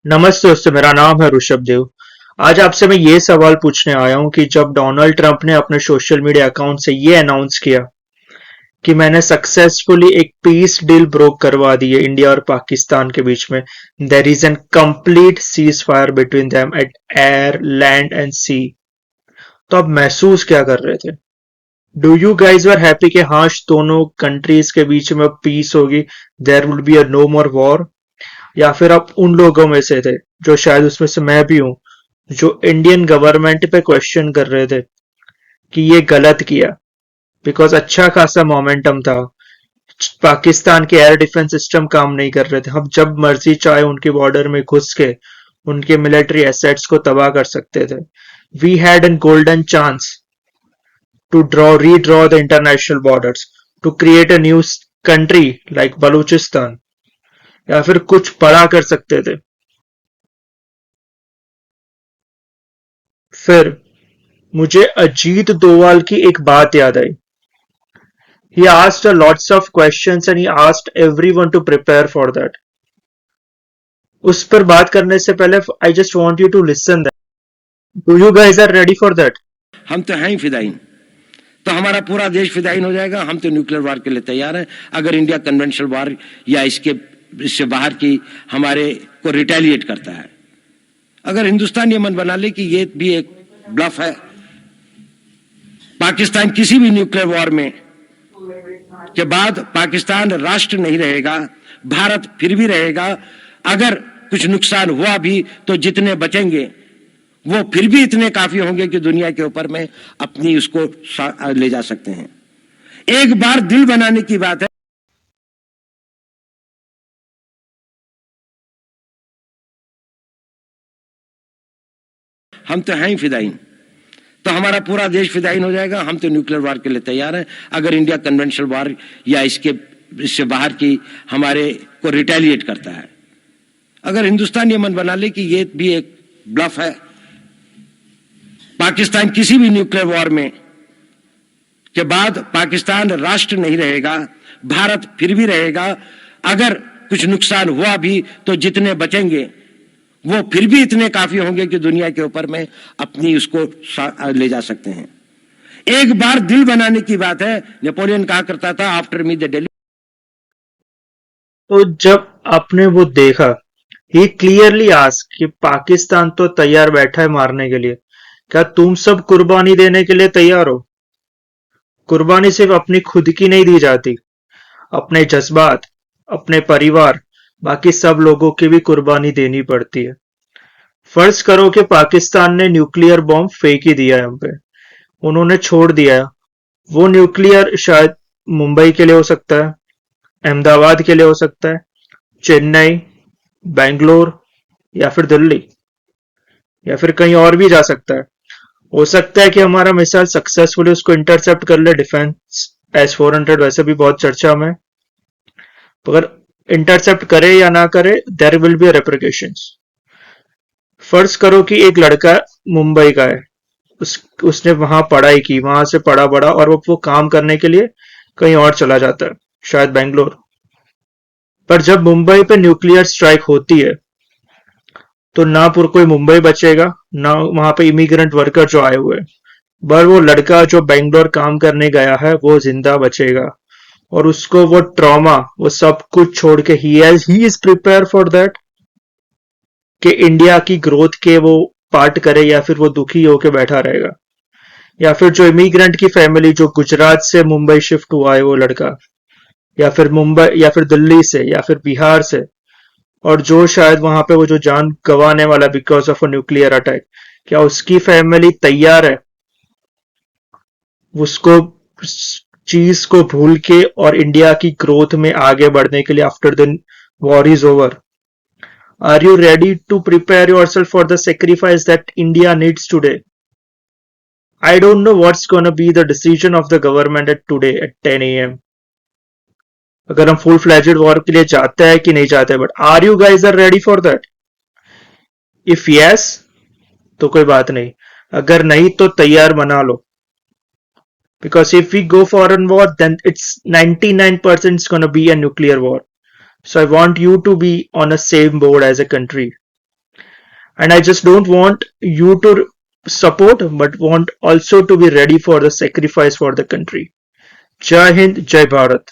नमस्ते दोस्तों, मेरा नाम है ऋषभ देव। आज आपसे मैं ये सवाल पूछने आया हूँ कि जब डोनाल्ड ट्रंप ने अपने सोशल मीडिया अकाउंट से ये अनाउंस किया कि मैंने सक्सेसफुली एक पीस डील ब्रोक करवा दी है इंडिया और पाकिस्तान के बीच में। There is an complete ceasefire between them at air, land and sea. तो आप महसूस क्या कर रहे थे? Do you guys were happy कि हाँ, दोनों कंट्रीज के बीच में पीस होगी, there would be a no more war? या फिर आप उन लोगों में से थे, जो शायद उसमें से मैं भी हूं, जो इंडियन गवर्नमेंट पे क्वेश्चन कर रहे थे कि ये गलत किया? बिकॉज अच्छा खासा मोमेंटम था। पाकिस्तान के एयर डिफेंस सिस्टम काम नहीं कर रहे थे। हम जब मर्जी चाहे उनके बॉर्डर में घुस के उनके मिलिट्री एसेट्स को तबाह कर सकते थे। We had an golden chance to redraw the international borders, to create a new country like Balochistan, या फिर कुछ बड़ा कर सकते थे। फिर मुझे अजीत डोवाल की एक बात याद आई। He asked a lots of questions and he asked everyone to prepare for that. उस पर बात करने से पहले I just want you to listen that. Do you guys are ready for that? हम तो हैं ही फिदाइन, तो हमारा पूरा देश फिदाइन हो जाएगा। हम तो न्यूक्लियर वार के लिए तैयार हैं। अगर इंडिया कन्वेंशनल वार या इससे बाहर की हमारे को रिटेलिएट करता है, अगर हिंदुस्तान ये मन बना ले कि ये भी एक ब्लफ है, पाकिस्तान किसी भी न्यूक्लियर वॉर में के बाद पाकिस्तान राष्ट्र नहीं रहेगा, भारत फिर भी रहेगा। अगर कुछ नुकसान हुआ भी तो जितने बचेंगे वो फिर भी इतने काफी होंगे कि दुनिया के ऊपर में अपनी उसको ले जा सकते हैं। एक बार दिल बनाने की बात है। हम तो हैं ही फिदाइन, तो हमारा पूरा देश फिदाइन हो जाएगा। हम तो न्यूक्लियर वार के लिए तैयार हैं। अगर इंडिया कन्वेंशनल वार या इससे बाहर की हमारे को रिटेलिएट करता है, अगर हिंदुस्तान ये मन बना ले कि ये भी एक ब्लफ है, पाकिस्तान किसी भी न्यूक्लियर वॉर में के बाद पाकिस्तान राष्ट्र नहीं रहेगा, भारत फिर भी रहेगा। अगर कुछ नुकसान हुआ भी तो जितने बचेंगे वो फिर भी इतने काफी होंगे कि दुनिया के ऊपर में अपनी उसको ले जा सकते हैं। एक बार दिल बनाने की बात है। नेपोलियन कहा करता था, आफ्टर मी द डेली। तो जब आपने वो देखा, ही क्लियरली आस्क कि पाकिस्तान तो तैयार बैठा है मारने के लिए, क्या तुम सब कुर्बानी देने के लिए तैयार हो? कुर्बानी सिर्फ अपनी खुद की नहीं दी जाती, अपने जज्बात, अपने परिवार, बाकी सब लोगों की भी कुर्बानी देनी पड़ती है। फर्ज करो कि पाकिस्तान ने न्यूक्लियर बॉम्ब फेंक ही दिया है हम पे, उन्होंने छोड़ दिया है। वो न्यूक्लियर शायद मुंबई के लिए हो सकता है, अहमदाबाद के लिए हो सकता है, चेन्नई, बेंगलोर, या फिर दिल्ली, या फिर कहीं और भी जा सकता है। हो सकता है कि हमारा मिसाइल सक्सेसफुली उसको इंटरसेप्ट कर ले। डिफेंस S-400 वैसे भी बहुत चर्चा में। अगर इंटरसेप्ट करे या ना करे, देयर विल बी रेप्रिकेशंस। फर्ज करो कि एक लड़का मुंबई का है, उसने वहां पढ़ाई की, वहां से पढ़ा बड़ा, और वो काम करने के लिए कहीं और चला जाता है, शायद बेंगलोर। पर जब मुंबई पे न्यूक्लियर स्ट्राइक होती है तो ना कोई मुंबई बचेगा, ना वहां पे इमिग्रेंट वर्कर जो आए हुए हैं। पर वो लड़का जो बेंगलोर काम करने गया है वो जिंदा बचेगा, और उसको वो ट्रॉमा, वो सब कुछ छोड़ के he is prepare for that, कि इंडिया की ग्रोथ के वो पार्ट करे, या फिर वो दुखी होके बैठा रहेगा। या फिर जो इमिग्रेंट की फैमिली जो गुजरात से मुंबई शिफ्ट हुआ है वो लड़का, या फिर मुंबई, या फिर दिल्ली से, या फिर बिहार से, और जो शायद वहां पे वो जो जान गंवाने वाला because of a nuclear attack, क्या उसकी फैमिली तैयार है उसको चीज को भूल के और इंडिया की ग्रोथ में आगे बढ़ने के लिए after the war is over? Are you ready to prepare yourself for the sacrifice that India needs today? I don't know what's gonna be the decision of the government at today at 10 a.m. अगर हम full fledged war के लिए जाते हैं कि नहीं जाते, but are you guys are ready for that? If yes, तो कोई बात नहीं, अगर नहीं तो तैयार बना लो। Because if we go for a war, then it's 99% it's gonna be a nuclear war. So I want you to be on a same board as a country. And I just don't want you to support, but want also to be ready for the sacrifice for the country. Jai Hind, Jai Bharat.